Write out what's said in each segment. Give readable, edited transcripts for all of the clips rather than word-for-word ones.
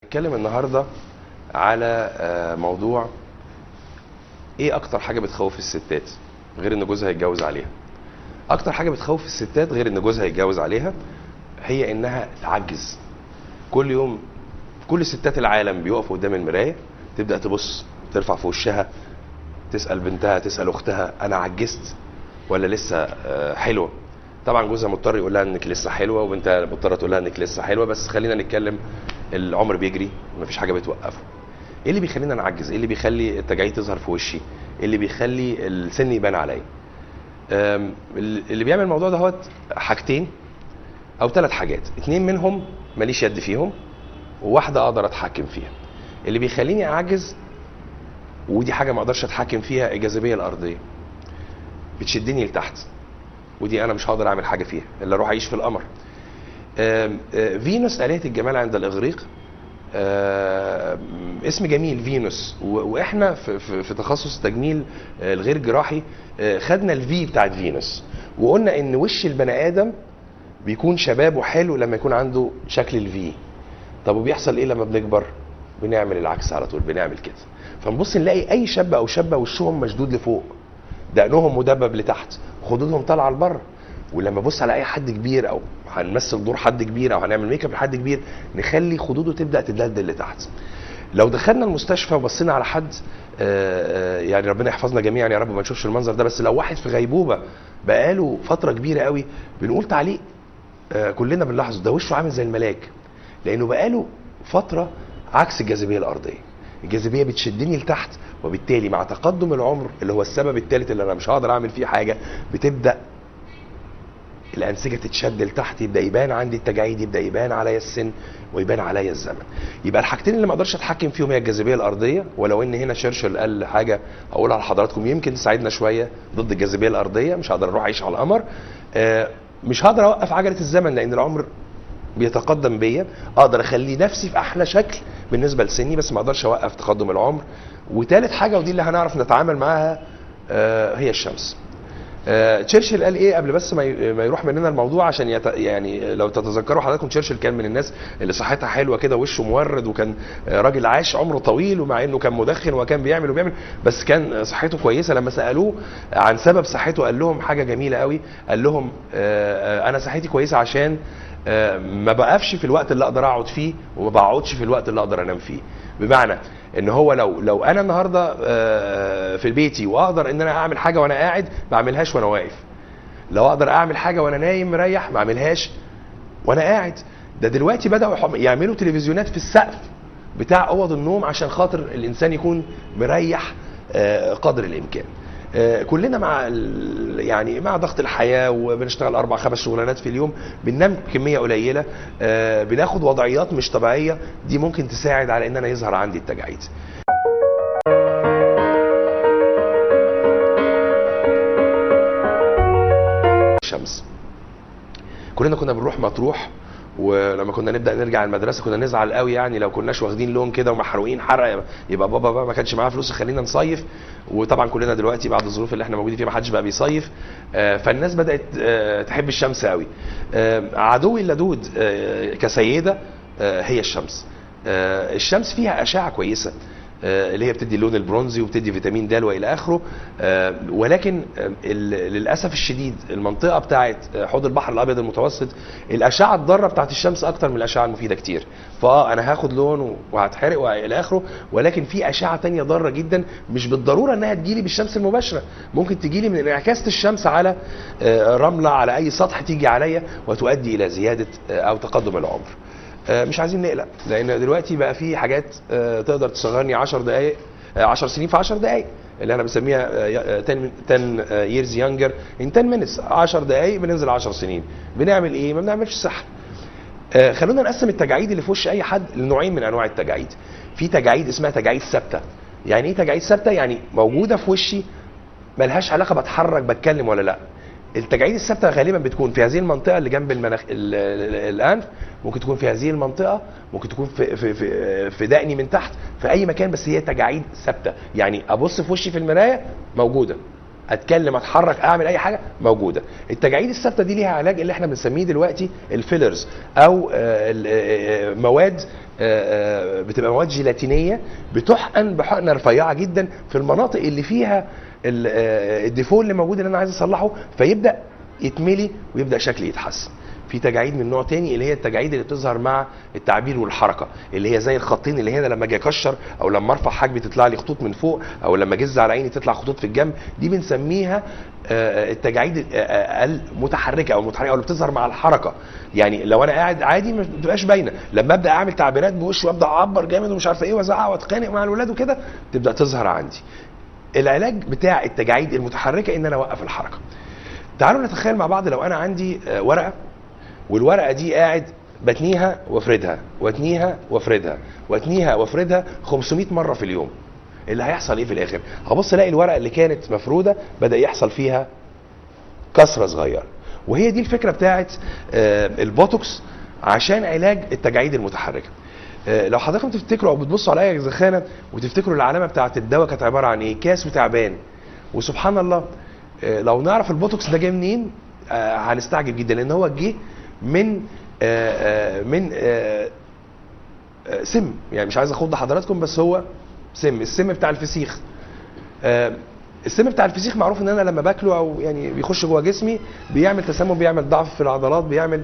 هنتكلم النهارده على موضوع ايه اكتر حاجه بتخوف الستات غير ان جوزها يتجوز عليها. اكتر حاجه بتخوف الستات غير ان جوزها يتجوز عليها هي انها تعجز. كل يوم كل ستات العالم بيقفوا قدام المرايه، تبدا تبص، ترفع في وشها، تسال بنتها، تسال اختها انا عجزت ولا لسه حلوه. طبعا جوزها مضطر يقول لها انك لسه حلوه، وبنتها مضطره تقول لها انك لسه حلوه. بس خلينا نتكلم، العمر بيجري، مفيش حاجه بتوقفه. ايه اللي بيخلينا نعجز؟ ايه اللي بيخلي التجاعيد تظهر في وشي؟ ايه اللي بيخلي السن يبان عليا؟ اللي بيعمل الموضوع ده حاجتين او 3 حاجات. 2 منهم ماليش يد فيهم، وواحده اقدر اتحكم فيها. اللي بيخليني اعجز، ودي حاجه ما اقدرش اتحكم فيها، الجاذبيه الارضيه بتشدني لتحت، ودي انا مش هقدر اعمل حاجه فيها الا اروح اعيش في القمر. فينوس آلهة الجمال عند الاغريق، اسم جميل فينوس. واحنا في تخصص التجميل الغير جراحي خدنا الفي بتاعت فينوس، وقلنا ان وش البني ادم بيكون شباب وحلو لما يكون عنده شكل الفي. طب وبيحصل ايه لما بنكبر؟ بنعمل العكس على طول، بنعمل كده. فنبص نلاقي اي شاب او شابه وشهم مشدود لفوق، دقنهم مدبب لتحت، خدودهم طالعه لبره. ولما ابص على اي حد كبير او هنمثل دور حد كبير او هنعمل ميك اب لحد كبير، نخلي خدوده تبدا تدلدل لتحت. لو دخلنا المستشفى وبصينا على حد، يعني ربنا يحفظنا جميعا يا رب ما نشوفش المنظر ده، بس لو واحد في غيبوبه بقاله فتره كبيره قوي، بنقول تعليق كلنا بنلاحظه، ده وشه عامل زي الملاك، لانه بقاله فتره عكس الجاذبيه الارضيه. الجاذبيه بتشدني لتحت، وبالتالي مع تقدم العمر اللي هو السبب الثالث اللي انا مش هقدر اعمل فيه حاجه، بتبدا الانسجه تتشد لتحت، يبدا يبان عندي التجاعيد، يبدا يبان عليا السن، ويبان عليا الزمن. يبقى الحاجتين اللي ما اقدرش اتحكم فيهم هي الجاذبيه الارضيه، ولو ان هنا شرشل قال حاجه اقولها لحضراتكم يمكن تساعدنا شويه ضد الجاذبيه الارضيه. مش هقدر اروح اعيش على القمر، مش هقدر اوقف عجله الزمن لان العمر بيتقدم بيا. اقدر اخلي نفسي في احلى شكل بالنسبه لسني، بس ما اقدرش اوقف تقدم العمر. وثالث حاجه، ودي اللي هنعرف نتعامل معاها، هي الشمس. تشرشل قال ايه قبل بس ما يروح مننا الموضوع؟ عشان يعني لو تتذكروا حضراتكم، تشرشل كان من الناس اللي صحتها حلوه كده، وشه مورد، وكان راجل عاش عمره طويل، ومع انه كان مدخن وكان بيعمل وبيعمل، بس كان صحته كويسه. لما سالوه عن سبب صحته قال لهم حاجه جميله قوي، قال لهم انا صحتي كويسه عشان ما بقفش في الوقت اللي اقدر اقعد فيه، وما بقعدش في الوقت اللي اقدر انام فيه. بمعنى ان هو لو انا النهارده في بيتي واقدر ان انا اعمل حاجه وانا قاعد، ما اعملهاش وانا واقف. لو اقدر اعمل حاجه وانا نايم مريح، ما اعملهاش وانا قاعد. ده دلوقتي بداوا يعملوا تلفزيونات في السقف بتاع اوض النوم عشان خاطر الانسان يكون مريح قدر الامكان. كلنا مع ضغط الحياه، وبنشتغل 4-5 شغلانات في اليوم، بننام كميه قليله، بناخد وضعيات مش طبيعيه، دي ممكن تساعد على ان انا يظهر عندي التجاعيد. الشمس، كلنا كنا بنروح مطروح، ولما كنا نبدا نرجع المدرسه كنا نزعل قوي، يعني لو كناش واخدين لون كده ومحروقين حرق، يبقى بابا بقى ما كانش معاه فلوس يخلينا نصيف. وطبعا كلنا دلوقتي بعد الظروف اللي احنا موجودين فيها ما حدش بقى بيصيف، فالناس بدات تحب الشمس قوي. عدوي اللدود كسيده هي الشمس. الشمس فيها اشعه كويسه، اللي هي بتدي اللون البرونزي وبتدي فيتامين د والى اخره، ولكن للاسف الشديد المنطقه بتاعه حوض البحر الابيض المتوسط، الاشعه الضاره بتاعه الشمس اكتر من الاشعه المفيده كتير. انا هاخد لون وهتحرق والى اخره، ولكن في اشعه تانية ضاره جدا، مش بالضروره انها تجيلي بالشمس المباشره، ممكن تجيلي من انعكاس الشمس على رمله، على اي سطح تيجي عليا وتؤدي الى زياده او تقدم العمر. مش عايزين نقلق، لان دلوقتي بقى في حاجات تقدر تصغرني 10 دقائق، 10 سنين في 10 دقائق، اللي انا بسميها 10 years younger in 10 minutes. 10 دقائق بننزل 10 سنين. بنعمل ايه؟ ما بنعملش سحر. خلونا نقسم التجاعيد اللي في وش اي حد لنوعين من انواع التجاعيد. في تجاعيد اسمها تجاعيد ثابته. يعني ايه تجاعيد ثابته؟ يعني موجوده في وشي، ملهاش علاقه بتحرك بتكلم ولا لا. التجاعيد الثابته غالبا بتكون في هذه المنطقه اللي جنب الانف، ممكن تكون في هذه المنطقه، ممكن تكون في دقني من تحت، في اي مكان، بس هي تجاعيد ثابته. يعني ابص في وشي في المرايه موجوده، اتكلم، اتحرك، اعمل اي حاجه موجوده. التجاعيد الثابته دي ليها علاج اللي احنا بنسميه دلوقتي الفيلرز، او مواد بتبقى مواد جيلاتينيه بتحقن بحقنه رفيعه جدا في المناطق اللي فيها الديفول اللي موجود اللي انا عايز اصلحه، فيبدا يتملي ويبدا شكلي يتحسن. في تجاعيد من نوع تاني اللي هي التجاعيد اللي بتظهر مع التعبير والحركه، اللي هي زي الخطين اللي هنا لما اجي اكشر او لما ارفع حاجبي تطلع لي خطوط من فوق، او لما اجز على عيني تطلع خطوط في الجنب. دي بنسميها التجاعيد المتحركه او المتحركه او اللي بتظهر مع الحركه. يعني لو انا قاعد عادي ما بتبقاش باينه، لما ابدا اعمل تعبيرات بوشي وابدا اعبر جامد ومش عارفه ايه وازعق واتخانق مع الولاد وكده تبدا تظهر عندي. العلاج بتاع التجاعيد المتحركه ان انا اوقف الحركه. تعالوا نتخيل مع بعض لو انا عندي ورقه، والورقه دي قاعد بتنيها وافردها واتنيها وافردها واتنيها وافردها 500 مره في اليوم، اللي هيحصل ايه في الاخر؟ هبص الاقي الورقه اللي كانت مفروده بدا يحصل فيها كسره صغيره. وهي دي الفكره بتاعت البوتوكس عشان علاج التجاعيد المتحركه. لو حضراتكم تفتكروا او بتبصوا على اي زخانه وتفتكروا العلامه بتاعت الدواء كانت عباره عن ايه؟ كاس وتعبان. وسبحان الله لو نعرف البوتوكس ده جه منين هنستعجب جدا، لان هو جه من سم. يعني مش عايز اخض حضراتكم بس هو السم بتاع الفسيخ. السم بتاع الفسيخ معروف ان انا لما باكله او يعني بيخش جوه جسمي بيعمل تسمم، بيعمل ضعف في العضلات، بيعمل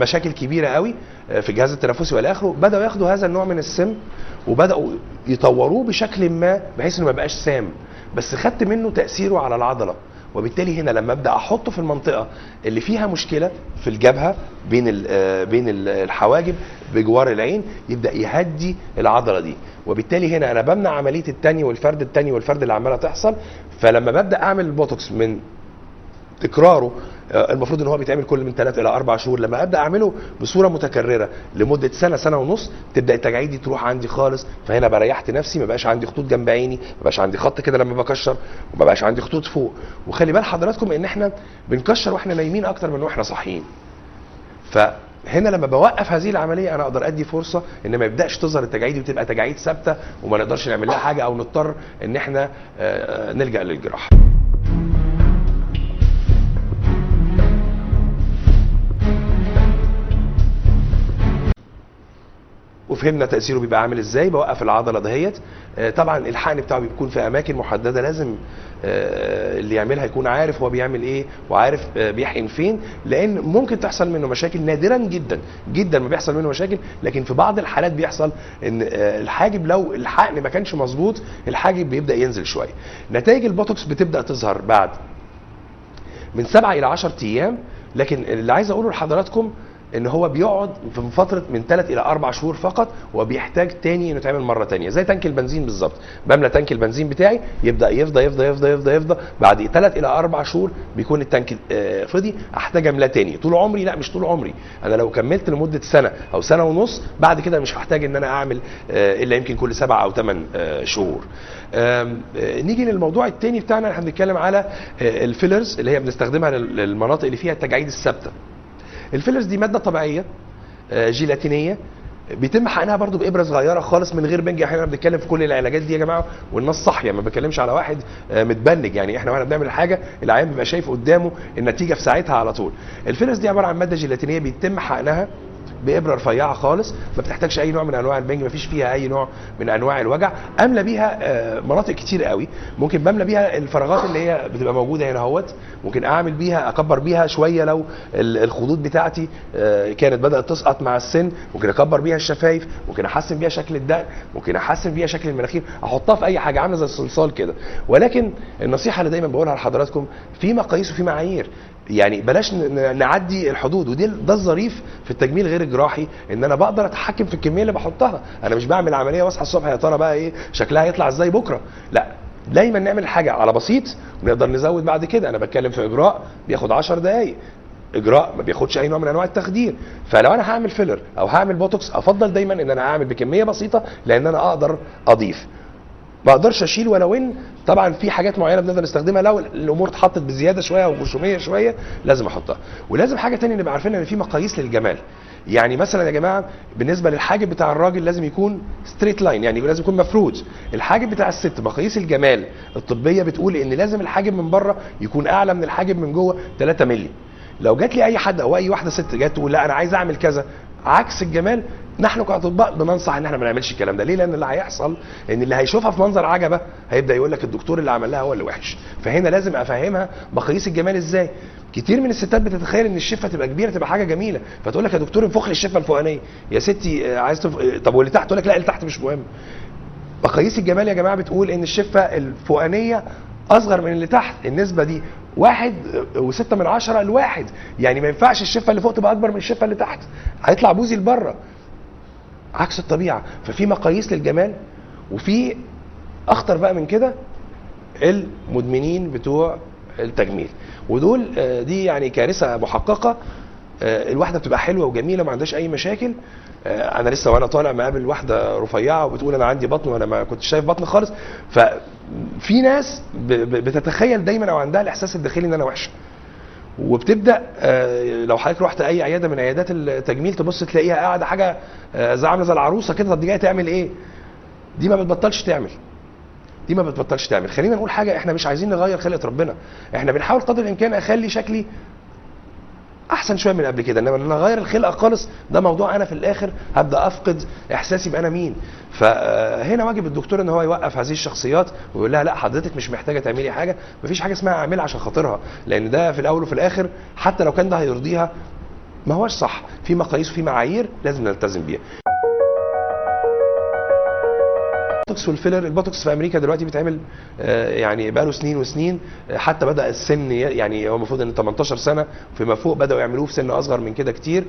مشاكل كبيره قوي في الجهاز التنفسي والى اخره. بداوا ياخدوا هذا النوع من السم وبداوا يطوروه بشكل ما بحيث انه ما يبقاش سام، بس خدت منه تاثيره على العضله. وبالتالي هنا لما ابدا احطه في المنطقه اللي فيها مشكله في الجبهه بين الحواجب بجوار العين يبدا يهدي العضله دي، وبالتالي هنا انا بمنع عمليه التاني والفرد اللي عماله تحصل. فلما ببدا اعمل البوتوكس من تكراره المفروض ان هو بيتعمل كل من 3 الى 4 شهور، لما ابدا اعمله بصوره متكرره لمده سنه ونص تبدا التجاعيد دي تروح عندي خالص. فهنا بريحت نفسي، ما بقاش عندي خطوط جنب عيني، ما بقاش عندي خط كده لما بكشر، وما بقاش عندي خطوط فوق. وخلي بال حضراتكم ان احنا بنكشر واحنا نايمين اكتر من واحنا صاحيين. فهنا لما بوقف هذه العمليه انا اقدر ادي فرصه ان ما يبداش تظهر التجاعيد وتبقى تجاعيد ثابته وما نقدرش نعمل لها حاجه او نضطر ان احنا نلجا للجراحه. وفهمنا تاثيره بيبقى عامل ازاي. بوقف العضله دهيت. طبعا الحقن بتاعه بيكون في اماكن محدده، لازم اللي يعملها يكون عارف هو بيعمل ايه وعارف بيحقن فين، لان ممكن تحصل منه مشاكل. نادرا جدا جدا ما بيحصل منه مشاكل، لكن في بعض الحالات بيحصل ان الحاجب لو الحقن ما كانش مظبوط الحاجب بيبدا ينزل شويه. نتائج البوتوكس بتبدا تظهر بعد من 7 الى 10 ايام، لكن اللي عايز اقوله لحضراتكم ان هو بيقعد في فتره من 3 الى 4 شهور فقط، وبيحتاج تاني انه يتعمل مره تانيه زي تانك البنزين بالظبط. بملى تانك البنزين بتاعي يبدا يفضى بعد 3 الى 4 شهور بيكون التانك فضي، احتاج املاه تاني. طول عمري؟ لا، مش طول عمري. انا لو كملت لمده سنه او سنه ونص بعد كده مش هحتاج ان انا اعمل الا يمكن كل 7 أو 8 شهور. نيجي للموضوع التاني بتاعنا. احنا بنتكلم على الفيلرز اللي هي بنستخدمها للمناطق اللي فيها التجاعيد الثابته. الفيلرز دي ماده طبيعيه جيلاتينيه بيتم حقنها برضو بابره صغيره خالص من غير بنج. احنا بنتكلم في كل العلاجات دي يا جماعه والناس صاحيه، ما بتكلمش على واحد متبنج. يعني احنا واحنا بنعمل حاجه العيان بيبقى شايف قدامه النتيجه في ساعتها على طول. الفيلرز دي عباره عن ماده جيلاتينيه بيتم حقنها بابره رفيعه خالص، ما بتحتاجش اي نوع من انواع البنج، ما فيش فيها اي نوع من انواع الوجع. املى بيها مناطق كتير قوي. ممكن بملى بيها الفراغات اللي هي بتبقى موجوده هنا اهوت، ممكن اعمل بيها اكبر بيها شويه لو الخدود بتاعتي كانت بدات تسقط مع السن، ممكن اكبر بيها الشفايف، ممكن احسن بيها شكل الدقن، ممكن احسن بيها شكل المناخير، احطها في اي حاجه عامله زي الصلصال كده. ولكن النصيحه اللي دايما بقولها لحضراتكم في مقاييس وفي معايير، يعني بلاش نعدي الحدود. ده الظريف في التجميل غير الجراحي، ان انا بقدر اتحكم في الكميه اللي بحطها. انا مش بعمل عمليه واصحى الصبح يا ترى بقى ايه شكلها هيطلع ازاي بكره، لا، دايما نعمل حاجه على بسيط ونقدر نزود بعد كده. انا بتكلم في اجراء بياخد 10 دقائق، اجراء ما بياخدش اي نوع من انواع التخدير. فلو انا هعمل فيلر او هعمل بوتوكس افضل دايما ان انا اعمل بكميه بسيطه، لان انا اقدر اضيف، ما اقدرش اشيل. ولو ان طبعا في حاجات معينه بنقدر نستخدمها لو الامور اتحطت بزياده شويه او غشوميه شويه لازم احطها. ولازم حاجه ثانيه نبقى عارفين ان في مقاييس للجمال. يعني مثلا يا جماعه بالنسبه للحاجب بتاع الراجل لازم يكون ستريت لاين، يعني لازم يكون مفروض. الحاجب بتاع الست مقاييس الجمال الطبيه بتقول ان لازم الحاجب من بره يكون اعلى من الحاجب من جوه 3 مللي. لو جات لي اي حد او اي واحده ست جات تقول لا انا عايز اعمل كذا عكس الجمال، نحن كاطباء بننصح ان احنا ما نعملش الكلام ده. ليه؟ لان اللي هيحصل ان اللي هيشوفها في منظر عجبه هيبدا يقول لك الدكتور اللي عمل لها هو اللي وحش. فهنا لازم افهمها مقاييس الجمال ازاي. كتير من الستات بتتخيل ان الشفه تبقى كبيره تبقى حاجه جميله، فتقول لك يا دكتور انفخ لي الشفه الفوقانيه. يا ستي عايز طب واللي تحت؟ تقول لك لا اللي تحت مش مهم. مقاييس الجمال يا جماعه بتقول ان الشفه الفوقانيه اصغر من اللي تحت، النسبه دي 1.6 لواحد. يعني ما ينفعش الشفه اللي فوق تبقى اكبر من الشفه اللي تحت، هيطلع بوزي لبره عكس الطبيعه. ففي مقاييس للجمال، وفي اخطر بقى من كده المدمنين بتوع التجميل، ودول دي يعني كارثه محققه. الواحده بتبقى حلوه وجميله ما عندهاش اي مشاكل. انا لسه وانا طالع مقابل واحده رفيعه وبتقول انا عندي بطن وانا ما كنتش شايف بطن خالص. ففي ناس بتتخيل دايما او عندها الاحساس الداخلي ان انا وحشه، وبتبدا لو حضرتك رحت اي عياده من عيادات التجميل تبص تلاقيها قاعده حاجه عامله زي العروسه كده. طب دي جايه تعمل ايه؟ دي ما بتبطلش تعمل، دي ما بتبطلش تعمل. خلينا نقول حاجه، احنا مش عايزين نغير خلقه ربنا، احنا بنحاول قدر الامكان اخلي شكلي احسن شويه من قبل كده، انما ان انا اغير الخلقه خالص ده موضوع انا في الاخر هبدا افقد احساسي بانا مين. فهنا واجب الدكتور ان هو يوقف هذه الشخصيات ويقول لها لا حضرتك مش محتاجه تعملي حاجه، مفيش حاجه اسمها اعملها عشان خاطرها، لان ده في الاول وفي الاخر حتى لو كان ده هيرضيها ما هوش صح. في مقاييس وفي معايير لازم نلتزم بيها. البوتوكس والفيلر، البوتوكس في امريكا دلوقتي بيتعمل يعني بقاله سنين وسنين، حتى بدا السن يعني هو المفروض ان 18 سنه فيما فوق بداوا يعملوه في سن اصغر من كده كتير.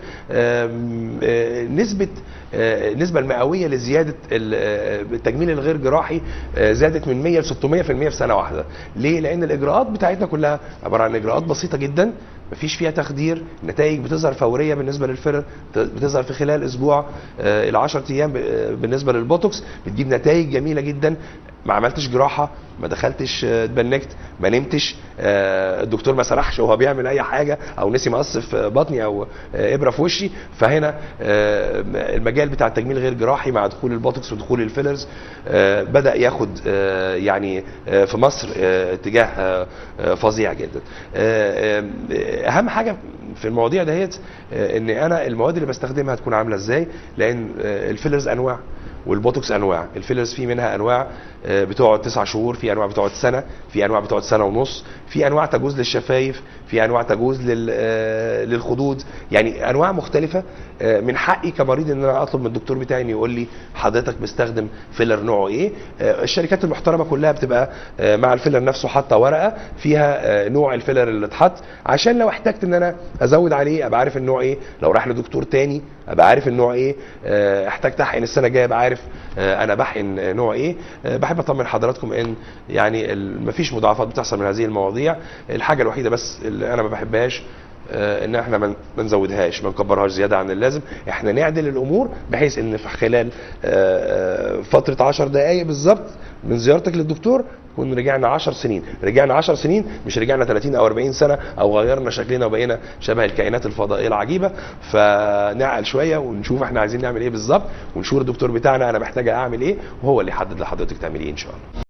النسبه المئويه لزياده التجميل الغير جراحي زادت من 100 ل 600% في سنه واحده. ليه؟ لان الاجراءات بتاعتنا كلها عباره عن اجراءات بسيطه جدا مفيش فيها تخدير، نتائج بتظهر فوريه بالنسبه للفيلر بتظهر في خلال اسبوع الى 10 ايام. بالنسبه للبوتوكس بتجيب نتائج جميله جدا. ما عملتش جراحه، ما دخلتش اتبنكت، ما نمتش، الدكتور ما سرحش وهو بيعمل اي حاجه، او نسي مقص في بطني او ابره في وشي. فهنا المجال بتاع التجميل غير جراحي مع دخول البوتوكس ودخول الفيلرز بدا ياخد يعني في مصر اتجاه فظيع جدا. اهم حاجه في المواضيع دهيت ان انا المواد اللي بستخدمها تكون عامله ازاي، لان الفيلرز انواع والبوتوكس انواع. الفيلرز في منها انواع بتقعد 9 شهور، في انواع بتقعد سنه، في انواع بتقعد سنه ونص، في انواع تجوز للشفايف، في انواع تجوز للخدود، يعني انواع مختلفه. من حقي كمريض ان انا اطلب من الدكتور بتاعي انه يقول لي حضرتك بستخدم فيلر نوعه ايه. الشركات المحترمه كلها بتبقى مع الفيلر نفسه حاطه ورقه فيها نوع الفيلر اللي اتحط، عشان لو احتجت ان انا ازود عليه ابقى عارف النوع ايه، لو راح لدكتور تاني ابقى عارف النوع ايه، احتجت احقن السنه الجايه ابقى عارف انا بحقن نوع ايه. بحب اطمن حضراتكم ان يعني مفيش مضاعفات بتحصل من هذه المواضيع. الحاجه الوحيده بس اللي انا ما بحبهاش ان احنا ما نزودهاش، ما نكبرهاش زياده عن اللازم، احنا نعدل الامور بحيث ان في خلال فتره 10 دقائق بالظبط من زيارتك للدكتور كنا رجعنا 10 سنين، رجعنا 10 سنين مش رجعنا 30 او 40 سنه او غيرنا شكلنا وبقينا شبه الكائنات الفضائيه العجيبه. فنعقل شويه ونشوف احنا عايزين نعمل ايه بالظبط، ونشور الدكتور بتاعنا انا محتاجه اعمل ايه، وهو اللي يحدد لحضرتك تعملي ايه ان شاء الله.